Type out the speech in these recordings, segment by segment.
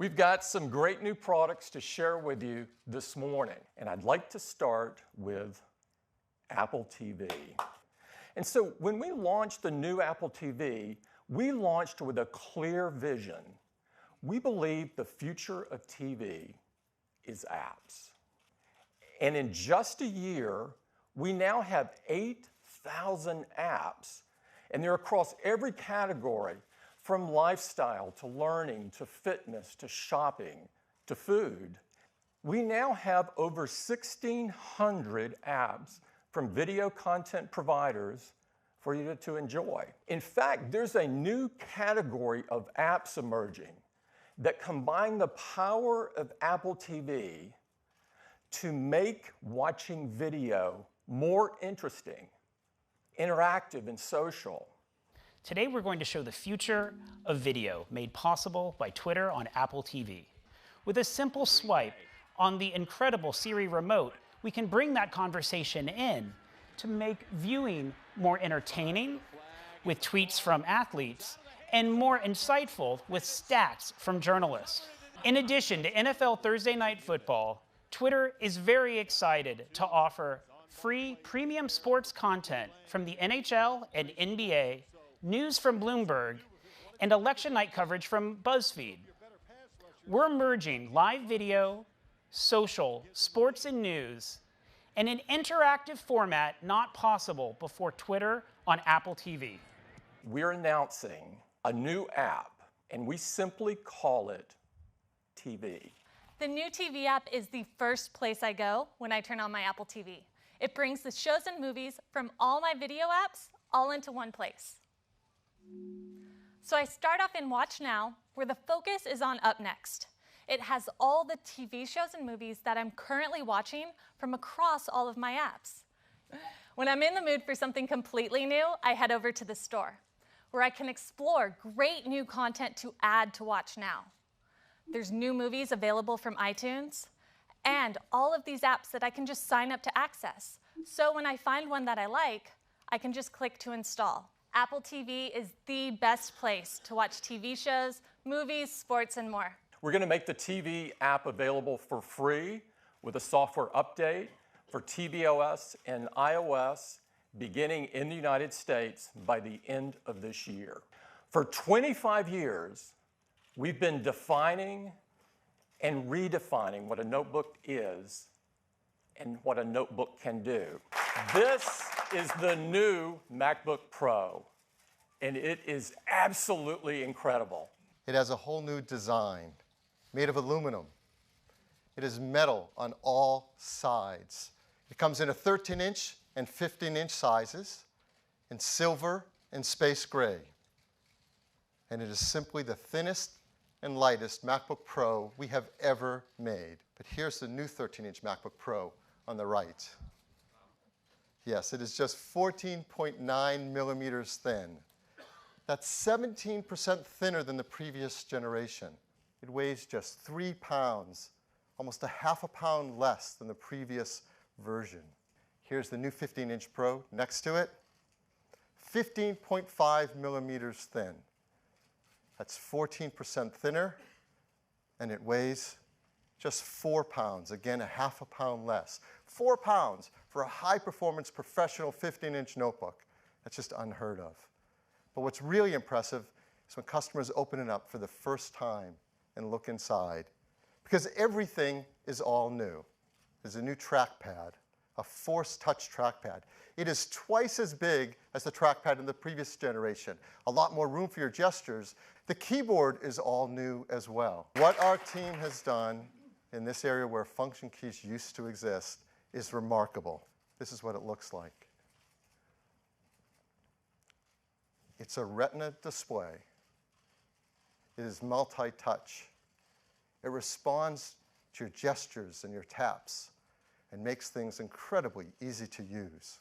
We've got some great new products to share with you this morning, and I'd like to start with Apple TV. And so when we launched the new Apple TV, we launched with a clear vision. We believe the future of TV is apps. And in just a year, we now have 8,000 apps, and they're across every category, from lifestyle to learning to fitness to shopping to food. We now have over 1,600 apps from video content providers for you to enjoy. In fact, there's a new category of apps emerging that combine the power of Apple TV to make watching video more interesting, interactive, and social. Today we're going to show the future of video made possible by Twitter on Apple TV. With a simple swipe on the incredible Siri remote, we can bring that conversation in to make viewing more entertaining with tweets from athletes and more insightful with stats from journalists. In addition to NFL Thursday Night Football, Twitter is very excited to offer free premium sports content from the NHL and NBA, news from Bloomberg, and election night coverage from BuzzFeed. We're merging live video, social, sports, and news in an interactive format not possible before Twitter on Apple TV. We're announcing a new app, and we simply call it TV. The new TV app is the first place I go when I turn on my Apple TV. It brings the shows and movies from all my video apps all into one place. So I start off in Watch Now, where the focus is on Up Next. It has all the TV shows and movies that I'm currently watching from across all of my apps. When I'm in the mood for something completely new, I head over to the store, where I can explore great new content to add to Watch Now. There's new movies available from iTunes, and all of these apps that I can just sign up to access. So when I find one that I like, I can just click to install. Apple TV is the best place to watch TV shows, movies, sports, and more. We're going to make the TV app available for free with a software update for tvOS and iOS beginning in the United States by the end of this year. For 25 years, we've been defining and redefining what a notebook is and what a notebook can do. This is the new MacBook Pro, and it is absolutely incredible. It has a whole new design, made of aluminum. It is metal on all sides. It comes in a 13-inch and 15-inch sizes, in silver and space gray. And it is simply the thinnest and lightest MacBook Pro we have ever made. But here's the new 13-inch MacBook Pro on the right. Yes, it is just 14.9 millimeters thin. That's 17% thinner than the previous generation. It weighs just 3 pounds, almost a half a pound less than the previous version. Here's the new 15-inch Pro next to it. 15.5 millimeters thin. That's 14% thinner, and it weighs just 4 pounds. Again, a half a pound less. 4 pounds for a high-performance professional 15-inch notebook. That's just unheard of. But what's really impressive is when customers open it up for the first time and look inside, because everything is all new. There's a new trackpad, a Force Touch trackpad. It is twice as big as the trackpad in the previous generation. A lot more room for your gestures. The keyboard is all new as well. What our team has done in this area where function keys used to exist is remarkable. This is what it looks like. It's a Retina display. It is multi-touch. It responds to your gestures and your taps and makes things incredibly easy to use.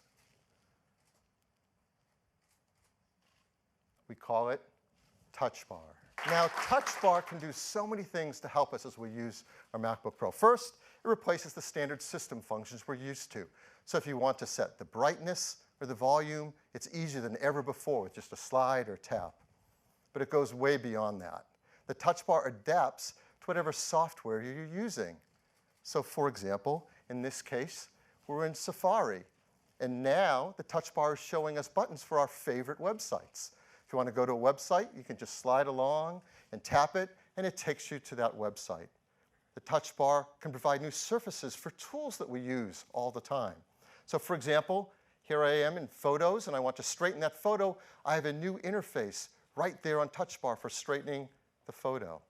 We call it Touch Bar. Now, Touch Bar can do so many things to help us as we use our MacBook Pro. First, it replaces the standard system functions we're used to. So if you want to set the brightness or the volume, it's easier than ever before with just a slide or tap. But it goes way beyond that. The Touch Bar adapts to whatever software you're using. So for example, in this case, we're in Safari. And now the touch bar is showing us buttons for our favorite websites. If you want to go to a website, you can just slide along and tap it, and it takes you to that website. The touch bar can provide new surfaces for tools that we use all the time. So for example, here I am in Photos, and I want to straighten that photo. I have a new interface right there on touch bar for straightening the photo.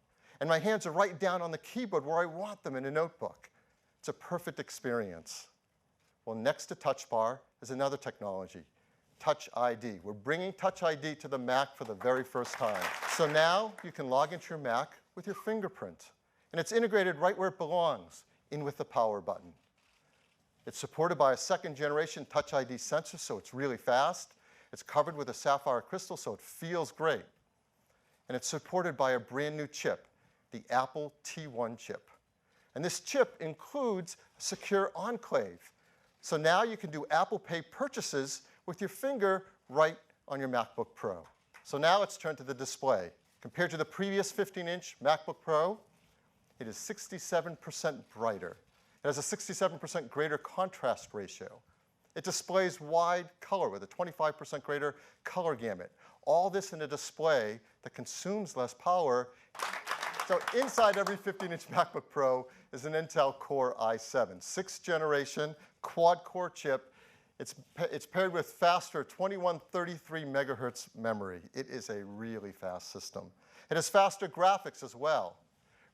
And my hands are right down on the keyboard where I want them in a notebook. It's a perfect experience. Well, next to touch bar is another technology, Touch ID. We're bringing Touch ID to the Mac for the very first time. So now you can log into your Mac with your fingerprint. And it's integrated right where it belongs, in with the power button. It's supported by a second-generation Touch ID sensor, so it's really fast. It's covered with a sapphire crystal, so it feels great. And it's supported by a brand new chip, the Apple T1 chip. And this chip includes a secure enclave. So now you can do Apple Pay purchases with your finger right on your MacBook Pro. So now let's turn to the display. Compared to the previous 15-inch MacBook Pro, it is 67% brighter. It has a 67% greater contrast ratio. It displays wide color with a 25% greater color gamut. All this in a display that consumes less power. So inside every 15-inch MacBook Pro is an Intel Core i7, 6th generation, quad-core chip. It's paired with faster 2133 megahertz memory. It is a really fast system. It has faster graphics as well.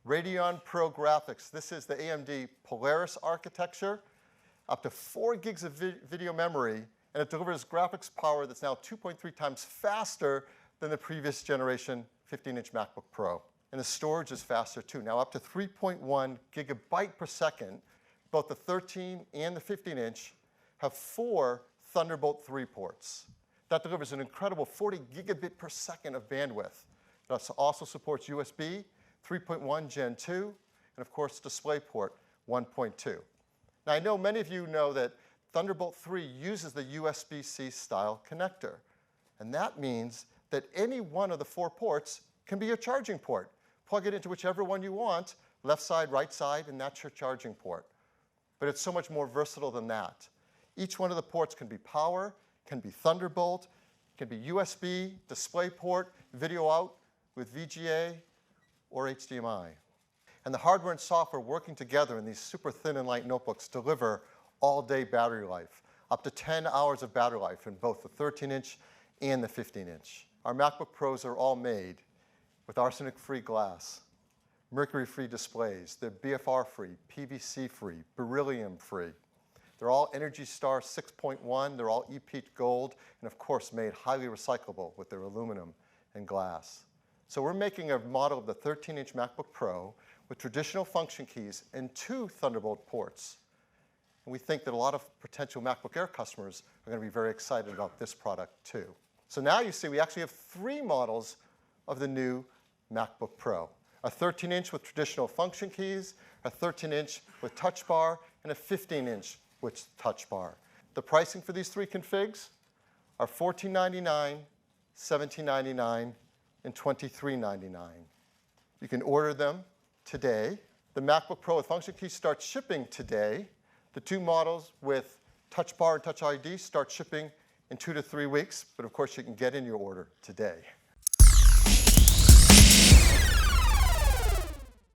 Radeon Pro graphics. This is the AMD Polaris architecture, up to 4 gigs of video memory, and it delivers graphics power that's now 2.3 times faster than the previous generation 15-inch MacBook Pro. And the storage is faster too, now up to 3.1 gigabyte per second. Both the 13 and the 15-inch have 4 Thunderbolt 3 ports. That delivers an incredible 40 gigabit per second of bandwidth. It also supports USB 3.1 Gen 2, and of course DisplayPort 1.2. Now I know many of you know that Thunderbolt 3 uses the USB-C style connector. And that means that any one of the 4 ports can be your charging port. Plug it into whichever one you want, left side, right side, and that's your charging port. But it's so much more versatile than that. Each one of the ports can be power, can be Thunderbolt, can be USB, DisplayPort, video out with VGA, or HDMI. And the hardware and software working together in these super thin and light notebooks deliver all-day battery life, up to 10 hours of battery life in both the 13-inch and the 15-inch. Our MacBook Pros are all made with arsenic-free glass, mercury-free displays. They're BFR-free, PVC-free, beryllium-free. They're all ENERGY STAR 6.1. They're all EPEAT Gold, and of course made highly recyclable with their aluminum and glass. So we're making a model of the 13-inch MacBook Pro with traditional function keys and 2 Thunderbolt ports. And we think that a lot of potential MacBook Air customers are going to be very excited about this product too. So now you see we actually have 3 models of the new MacBook Pro. A 13-inch with traditional function keys, a 13-inch with touch bar, and a 15-inch with touch bar. The pricing for these 3 configs are $1499, $1799, and $2399. You can order them today. The MacBook Pro with function keys starts shipping today. The 2 models with touch bar and touch ID start shipping in 2 to 3 weeks, but of course you can get in your order today.